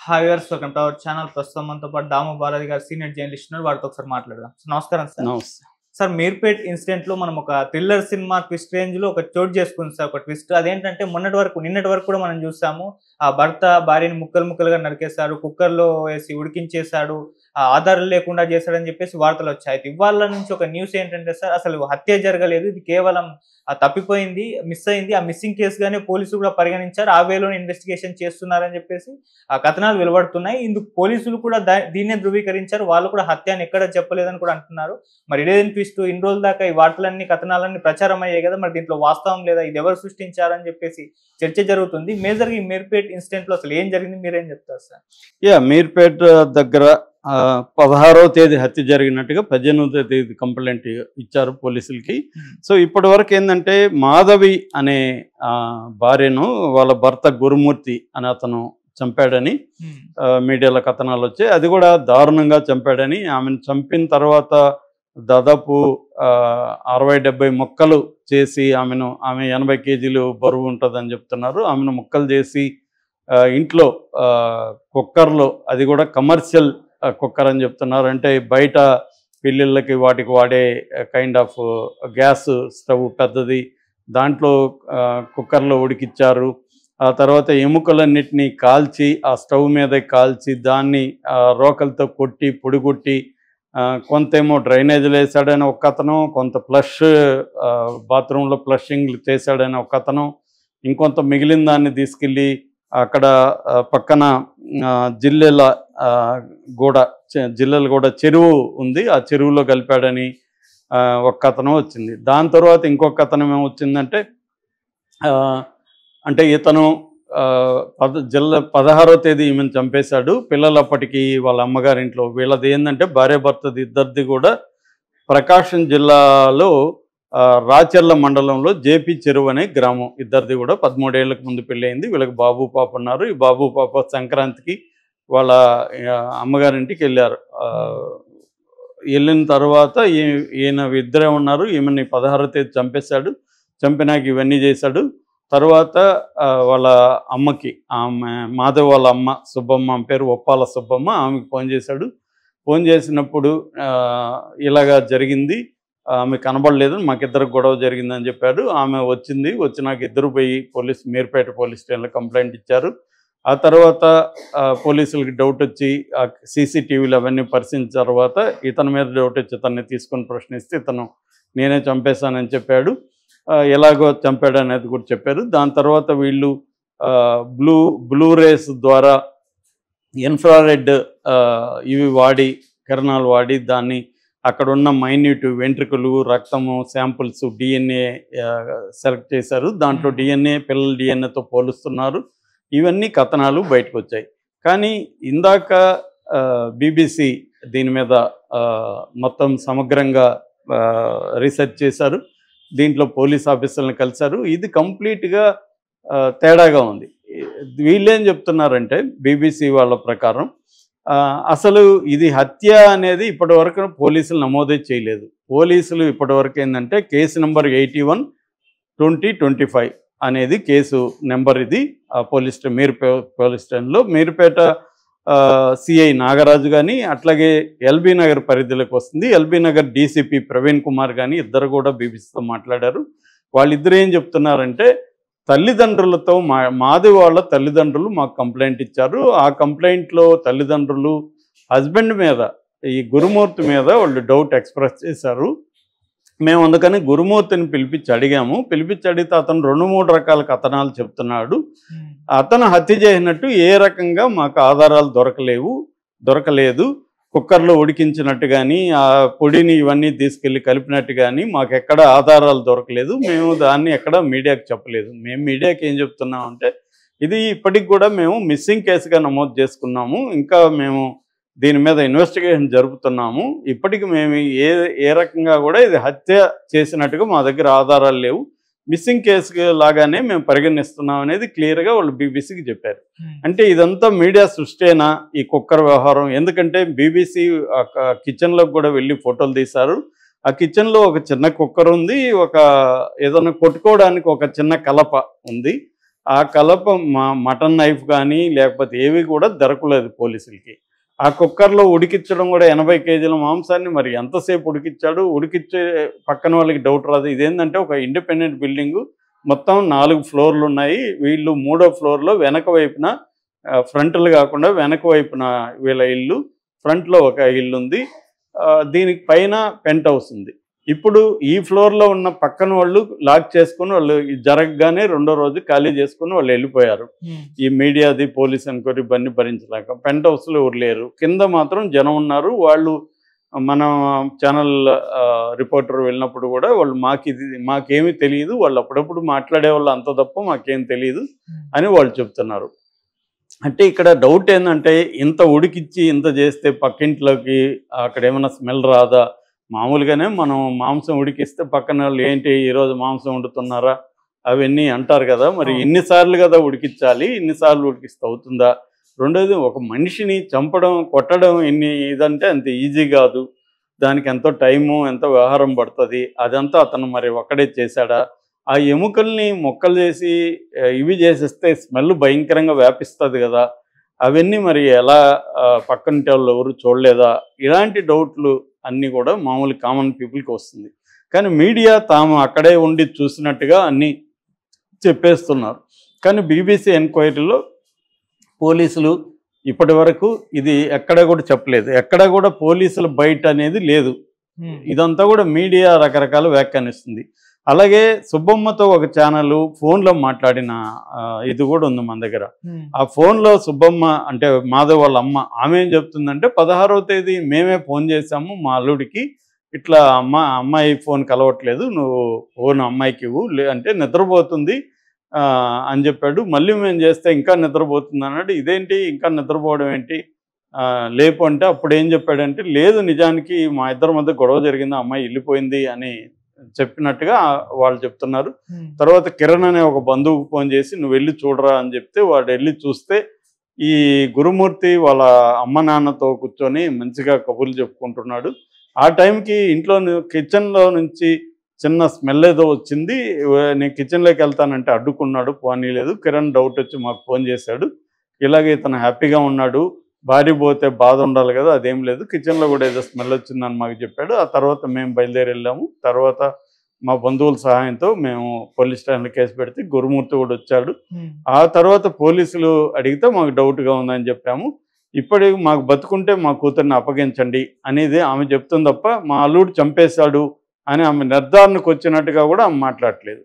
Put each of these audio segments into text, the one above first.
Hi viewers, welcome to our channel. ప్రస్తుతం మనతో పాటు దాము బాలాజీ గారు సీనియర్ జర్నలిస్ట్ ఉన్నారు. వారితో ఒకసారి మాట్లాడదాం. నమస్కారం సార్. నమస్తే. సార్, మీర్పేట్ ఇన్సిడెంట్ లో మనం ఒక థ్రిల్లర్ సినిమా ట్విస్ట్ రేంజ్ లో ఒక చోటు చేసుకుంది సార్. ఒక ట్విస్ట్ అదేంటంటే నిన్నటి వరకు కూడా మనం చూసాము. ఆ భర్త భార్యని ముక్కలు ముక్కలుగా నరికేశాడు, కుక్కర్ లో వేసి ఉడికించేశాడు, ఆధారం లేకుండా చేశాడని చెప్పేసి వార్తలు వచ్చాయి. ఇవాళ నుంచి ఒక న్యూస్ ఏంటంటే సార్, అసలు హత్య జరగలేదు, ఇది కేవలం తప్పిపోయింది, మిస్ అయింది. ఆ మిస్సింగ్ కేసుగానే పోలీసులు కూడా పరిగణించారు, ఆ వేలోనే ఇన్వెస్టిగేషన్ చేస్తున్నారని చెప్పేసి ఆ కథనాలు వెలువడుతున్నాయి. ఇందుకు పోలీసులు కూడా దీన్నే ధృవీకరించారు. వాళ్ళు కూడా హత్య అని ఎక్కడ చెప్పలేదని కూడా అంటున్నారు. మరి ఇదేం ట్విస్ట్, ఇన్ని రోజుల దాకా ఈ వార్తలన్నీ కథనాలన్నీ ప్రచారం అయ్యాయి కదా, మరి దీంట్లో వాస్తవం లేదా, ఇది ఎవరు సృష్టించారని చెప్పేసి చర్చ జరుగుతుంది. మేజర్గా ఈ మీర్పేట్ ఇన్సిడెంట్ లో అసలు ఏం జరిగింది, మీరేం చెప్తారు సార్? మీర్పేట్ దగ్గర 16వ తేదీ హత్య జరిగినట్టుగా 18వ తేదీ కంప్లైంట్ ఇచ్చారు పోలీసులకి. సో ఇప్పటి వరకు ఏంటంటే మాధవి అనే భార్యను వాళ్ళ భర్త గురుమూర్తి అని అతను చంపాడని మీడియాలో కథనాలు వచ్చాయి. అది కూడా దారుణంగా చంపాడని, ఆమెను చంపిన తర్వాత దాదాపు 60-70 ముక్కలు చేసి ఆమె 80 కేజీలు బరువు ఉంటుందని చెప్తున్నారు. ఆమెను ముక్కలు చేసి ఇంట్లో కుక్కర్లో, అది కూడా కమర్షియల్ కుక్కర్ అని చెప్తున్నారు, అంటే బయట పెళ్ళిళ్ళకి వాటికి వాడే కైండ్ ఆఫ్ గ్యాస్ స్టవ్ పెద్దది, దాంట్లో కుక్కర్లో ఉడికిచ్చారు. ఆ తర్వాత ఎముకలన్నిటినీ కాల్చి ఆ స్టవ్ మీద కాల్చి దాన్ని రోకలతో కొట్టి పొడిగొట్టి, కొంతేమో డ్రైనేజీలు వేసాడని ఒక అతను, కొంత బాత్రూంలో ఫ్లషింగ్ చేశాడని ఒక అతను, ఇంకొంత మిగిలిన దాన్ని తీసుకెళ్ళి అక్కడ పక్కన జిల్లెల గూడ చెరువు ఉంది, ఆ చెరువులో కలిపాడని ఒక కథనం వచ్చింది. దాని తర్వాత ఇంకొక కథనం ఏమొచ్చిందంటే, అంటే ఇతను 16వ తేదీ ఈమెను చంపేశాడు. పిల్లలు అప్పటికి వాళ్ళ అమ్మగారింట్లో. వీళ్ళది ఏంటంటే భార్యాభర్తది ఇద్దరిది కూడా ప్రకాశం జిల్లాలో రాచర్ల మండలంలో జేపీ చెరువు అనే గ్రామం. ఇద్దరిది కూడా 13 ఏళ్లకు ముందు పెళ్ళయింది. వీళ్ళకి బాబు పాప ఉన్నారు. ఈ బాబు పాప సంక్రాంతికి వాళ్ళ అమ్మగారింటికి వెళ్ళారు. వెళ్ళిన తర్వాత ఈయన ఇద్దరే ఉన్నారు. ఈమెని 16వ తేదీ చంపేశాడు. చంపినాక ఇవన్నీ చేశాడు. తర్వాత వాళ్ళ అమ్మకి, ఆమె మాధవ్ వాళ్ళ అమ్మ సుబ్బమ్మ, ఆమె పేరు ఒప్పాల సుబ్బమ్మ, ఆమెకి ఫోన్ చేశాడు. ఫోన్ చేసినప్పుడు ఇలాగా జరిగింది, ఆమె కనబడలేదు, మాకిద్దరికి గొడవ జరిగిందని చెప్పాడు. ఆమె వచ్చింది. వచ్చినాక ఇద్దరు పోయి మీర్పేట పోలీస్ స్టేషన్లో కంప్లైంట్ ఇచ్చారు. ఆ తర్వాత పోలీసులకి డౌట్ వచ్చి సీసీటీవీలు అవన్నీ పరిశీలించిన తర్వాత ఇతని మీద డౌట్ వచ్చి ఇతన్ని తీసుకొని ప్రశ్నిస్తే ఇతను నేనే చంపేశానని చెప్పాడు. ఎలాగో చంపాడు అనేది కూడా చెప్పారు. దాని తర్వాత వీళ్ళు బ్లూ రేస్ ద్వారా ఇన్ఫ్రారెడ్ ఇవి వాడి, కిరణాలు వాడి దాన్ని అక్కడ ఉన్న మైన్యూట్ వెంట్రుకలు, రక్తము శాంపుల్స్, డిఎన్ఏ సెలెక్ట్ చేశారు. దాంట్లో పిల్లల డిఎన్ఏతో పోలుస్తున్నారు. ఇవన్నీ కథనాలు బయటకు వచ్చాయి. కానీ ఇందాక బీబీసీ దీని మీద మొత్తం సమగ్రంగా రీసెర్చ్ చేశారు. దీంట్లో పోలీస్ ఆఫీసర్లను కలిశారు. ఇది కంప్లీట్గా తేడాగా ఉంది. వీళ్ళేం చెప్తున్నారంటే బీబీసీ వాళ్ళ ప్రకారం అసలు ఇది హత్య అనేది ఇప్పటివరకు పోలీసులు నమోదే చేయలేదు. పోలీసులు ఇప్పటివరకు ఏంటంటే కేసు నెంబర్ 81/2025 అనేది కేసు నెంబర్. ఇది పోలీస్ స్టేషన్లో మీర్పేట సిఐ నాగరాజు కానీ, అట్లాగే ఎల్బీ నగర్ పరిధిలోకి వస్తుంది. ఎల్బీ నగర్ డీసీపీ ప్రవీణ్ కుమార్ కానీ ఇద్దరు కూడా బీబీసీతో మాట్లాడారు. వాళ్ళిద్దరు ఏం చెప్తున్నారంటే, తల్లిదండ్రులతో మాధవి వాళ్ళ తల్లిదండ్రులు మాకు కంప్లైంట్ ఇచ్చారు. ఆ కంప్లైంట్లో తల్లిదండ్రులు హస్బెండ్ మీద, ఈ గురుమూర్తి మీద వాళ్ళు డౌట్ ఎక్స్ప్రెస్ చేశారు. మేము అందుకని గురుమూర్తిని పిలిపించి అడిగాము. పిలిపించి అడిగితే అతను 2-3 రకాల కథనాలు చెప్తున్నాడు. అతను హత్య చేసినట్టు ఏ రకంగా మాకు ఆధారాలు దొరకలేదు. కుక్కర్లో ఉడికించినట్టు కానీ, ఆ పొడిని ఇవన్నీ తీసుకెళ్ళి కలిపినట్టు కానీ మాకు ఎక్కడ ఆధారాలు దొరకలేదు. మేము దాన్ని ఎక్కడ మీడియాకి చెప్పలేదు. మేము మీడియాకి ఏం చెప్తున్నామంటే, ఇది ఇప్పటికి కూడా మేము మిస్సింగ్ కేసుగా నమోదు చేసుకున్నాము. ఇంకా మేము దీని మీద ఇన్వెస్టిగేషన్ జరుపుతున్నాము. ఇప్పటికి మేము ఏ రకంగా కూడా ఇది హత్య చేసినట్టుగా మా దగ్గర ఆధారాలు లేవు. మిస్సింగ్ కేసు లాగానే మేము పరిగణిస్తున్నాం అనేది క్లియర్గా వాళ్ళు బీబీసీకి చెప్పారు. అంటే ఇదంతా మీడియా సృష్టేనా ఈ కుక్కర్ వ్యవహారం? ఎందుకంటే బీబీసీ కిచెన్లోకి కూడా వెళ్ళి ఫోటోలు తీశారు. ఆ కిచెన్లో ఒక చిన్న కుక్కర్ ఉంది, ఏదైనా కొట్టుకోవడానికి ఒక చిన్న కలప ఉంది. ఆ కలప మటన్ నైఫ్ కానీ లేకపోతే ఏవి కూడా దొరకలేదు పోలీసులకి. ఆ కుక్కర్లో ఉడికించడం కూడా 80 కేజీల మాంసాన్ని మరి ఎంతసేపు ఉడికిచ్చాడు, ఉడికిచ్చే పక్కన వాళ్ళకి డౌట్ రాదు. ఇదేంటంటే ఒక ఇండిపెండెంట్ బిల్డింగు, మొత్తం 4 ఫ్లోర్లు ఉన్నాయి. వీళ్ళు 3వ ఫ్లోర్లో వెనక వైపున ఫ్రంట్లు కాకుండా వెనక వైపున వీళ్ళ ఇల్లు, ఫ్రంట్లో ఒక ఇల్లు ఉంది. దీనికి పైన పెంట్ హౌస్ ఉంది. ఇప్పుడు ఈ ఫ్లోర్లో ఉన్న పక్కన వాళ్ళు లాక్ చేసుకుని వాళ్ళు జరగగానే రెండో రోజు ఖాళీ చేసుకుని వాళ్ళు వెళ్ళిపోయారు. ఈ మీడియాది పోలీస్ ఎంక్వైరీ ఇవన్నీ భరించలేక పెంట్ హౌస్లో ఎవరు లేరు. కింద మాత్రం జనం ఉన్నారు. వాళ్ళు మన ఛానల్ రిపోర్టర్ వెళ్ళినప్పుడు కూడా వాళ్ళు మాకేమీ తెలియదు, వాళ్ళు అప్పుడప్పుడు మాట్లాడే వాళ్ళు అంత తప్ప మాకేం తెలియదు అని వాళ్ళు చెప్తున్నారు. అంటే ఇక్కడ డౌట్ ఏంటంటే ఇంత ఉడికిచ్చి ఇంత చేస్తే పక్కింట్లోకి అక్కడ ఏమైనా స్మెల్ రాదా? మామూలుగానే మనం మాంసం ఉడికిస్తే పక్కన వాళ్ళు ఏంటి ఈరోజు మాంసం వండుతున్నారా అవన్నీ అంటారు కదా, మరి ఎన్నిసార్లు కదా ఉడికించాలి, ఎన్నిసార్లు ఉడికిస్తే అవుతుందా? రెండోది ఒక మనిషిని చంపడం కొట్టడం ఇదంటే అంత ఈజీ కాదు, దానికి ఎంతో టైము ఎంతో వ్యవహారం పడుతుంది. అదంతా అతను మరి ఒక్కడే చేశాడా? ఆ ఎముకల్ని మొక్కలు చేసి ఇవి చేసేస్తే స్మెల్ భయంకరంగా వ్యాపిస్తుంది కదా, అవన్నీ మరి ఎలా పక్కన వాళ్ళు ఎవరు చూడలేదా? ఇలాంటి డౌట్లు అన్నీ కూడా మామూలు కామన్ పీపుల్కి వస్తుంది. కానీ మీడియా తాము అక్కడే ఉండి చూసినట్టుగా అన్నీ చెప్పేస్తున్నారు. కానీ బీబీసీ ఎంక్వైరీలో పోలీసులు ఇప్పటి వరకు ఇది ఎక్కడ కూడా చెప్పలేదు. ఎక్కడ కూడా పోలీసుల బయట అనేది లేదు. ఇదంతా కూడా మీడియా రకరకాల వ్యాఖ్యానిస్తుంది. అలాగే సుబ్బమ్మతో ఒక ఛానల్ ఫోన్లో మాట్లాడిన ఇది కూడా ఉంది మన దగ్గర. ఆ ఫోన్లో సుబ్బమ్మ అంటే మాధవ్ వాళ్ళ అమ్మ, ఆమె ఏం చెప్తుందంటే 16వ తేదీ మేమే ఫోన్ చేశాము మా అల్లుడికి, ఇట్లా అమ్మాయి ఫోన్ కలవట్లేదు, నువ్వు ఫోన్ అమ్మాయికి ఇవ్వు అంటే నిద్రపోతుంది అని చెప్పాడు. మళ్ళీ మేము చేస్తే ఇంకా నిద్రపోతుంది అన్నాడు. ఇదేంటి ఇంకా నిద్రపోవడం ఏంటి లేపు అంటే అప్పుడు ఏం చెప్పాడంటే లేదు నిజానికి మా ఇద్దరి మధ్య గొడవ జరిగింది, అమ్మాయి వెళ్ళిపోయింది అని చెప్పినట్టుగా వాళ్ళు చెప్తున్నారు. తర్వాత కిరణ్ అనే ఒక బంధువుకు ఫోన్ చేసి నువ్వు వెళ్ళి చూడరా అని చెప్తే వాడు వెళ్ళి చూస్తే ఈ గురుమూర్తి వాళ్ళ అమ్మ నాన్నతో కూర్చొని మంచిగా కబుర్లు చెప్పుకుంటున్నాడు. ఆ టైంకి ఇంట్లో కిచెన్లో నుంచి చిన్న స్మెల్ ఏదో వచ్చింది, నేను కిచెన్లోకి వెళ్తానంటే అడ్డుకున్నాడు, పోనీలేదు. కిరణ్ డౌట్ వచ్చి మాకు ఫోన్ చేశాడు, ఇలాగే ఇతను హ్యాపీగా ఉన్నాడు, భార్య పోతే బాధ ఉండాలి కదా, అదేం లేదు, కిచెన్లో కూడా ఏదో స్మెల్ వచ్చిందని మాకు చెప్పాడు. ఆ తర్వాత మేము బయలుదేరి వెళ్ళాము. తర్వాత మా బంధువుల సహాయంతో మేము పోలీస్ స్టేషన్లో కేసు పెడితే గురుమూర్తి కూడా వచ్చాడు. ఆ తర్వాత పోలీసులు అడిగితే మాకు డౌట్గా ఉందని చెప్పాము. ఇప్పటికి మాకు బతుకుంటే మా కూతుర్ని అప్పగించండి అనేది ఆమె చెప్తుంది తప్ప మా అల్లుడు చంపేశాడు అని ఆమె నిర్ధారణకు వచ్చినట్టుగా కూడా ఆమె మాట్లాడలేదు.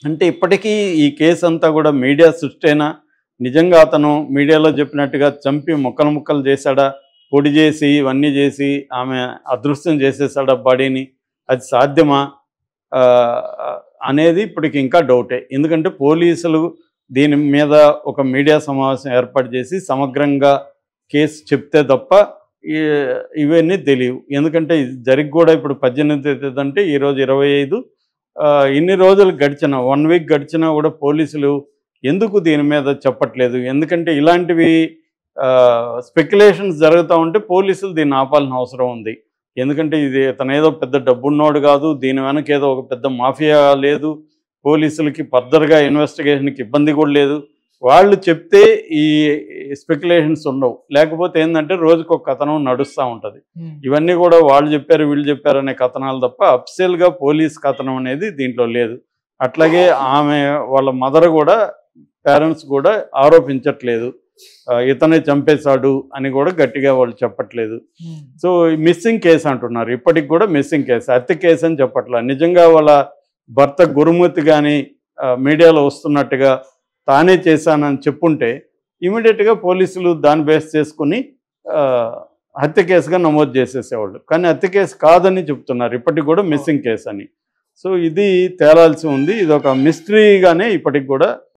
అంటే ఇప్పటికీ ఈ కేసు అంతా కూడా మీడియా సృష్టేనా, నిజంగా అతను మీడియాలో చెప్పినట్టుగా చంపి ముక్కలు ముక్కలు చేశాడా, పొడి చేసి ఇవన్నీ చేసి ఆమె అదృశ్యం చేసేసాడా బాడీని, అది సాధ్యమా అనేది ఇప్పటికి ఇంకా డౌటే. ఎందుకంటే పోలీసులు దీని మీద ఒక మీడియా సమావేశం ఏర్పాటు చేసి సమగ్రంగా కేసు చెప్తే తప్ప ఇవన్నీ తెలియవు. ఎందుకంటే జరిగి కూడా ఇప్పుడు 18 అంటే ఈరోజు 25, ఇన్ని రోజులు గడిచిన 1 వీక్ గడిచినా కూడా పోలీసులు ఎందుకు దీని మీద చెప్పట్లేదు? ఎందుకంటే ఇలాంటివి స్పెక్యులేషన్స్ జరుగుతూ ఉంటే పోలీసులు దీన్ని ఆపాల్సిన అవసరం ఉంది. ఎందుకంటే ఇది ఇతను ఏదో పెద్ద డబ్బున్నోడు కాదు, దీని వెనక ఏదో ఒక పెద్ద మాఫియా లేదు, పోలీసులకి ఫర్దర్గా ఇన్వెస్టిగేషన్కి ఇబ్బంది కూడా లేదు. వాళ్ళు చెప్తే ఈ స్పెక్యులేషన్స్ ఉండవు. లేకపోతే ఏంటంటే రోజుకు ఒక కథనం నడుస్తూ ఉంటుంది. ఇవన్నీ కూడా వాళ్ళు చెప్పారు వీళ్ళు చెప్పారు అనే కథనాలు తప్ప అఫిషియల్గా పోలీస్ కథనం అనేది దీంట్లో లేదు. అట్లాగే ఆమె వాళ్ళ మదర్ కూడా పేరెంట్స్ కూడా ఆరోపించట్లేదు ఇతనే చంపేశాడు అని కూడా గట్టిగా వాళ్ళు చెప్పట్లేదు. సో మిస్సింగ్ కేసు అంటున్నారు. ఇప్పటికి కూడా మిస్సింగ్ కేసు, హత్య కేసు అని చెప్పట్లేదు. నిజంగా వాళ్ళ భర్త గురుమూర్తి కానీ మీడియాలో వస్తున్నట్టుగా తానే చేశానని చెప్పుంటే ఇమీడియట్గా పోలీసులు దాన్ని బేస్ చేసుకుని హత్య కేసుగా నమోదు చేసేసేవాళ్ళు. కానీ హత్య కేసు కాదని చెప్తున్నారు, ఇప్పటికి కూడా మిస్సింగ్ కేసు అని. సో ఇది తేలాల్సి ఉంది. ఇది ఒక మిస్టరీగానే ఇప్పటికి కూడా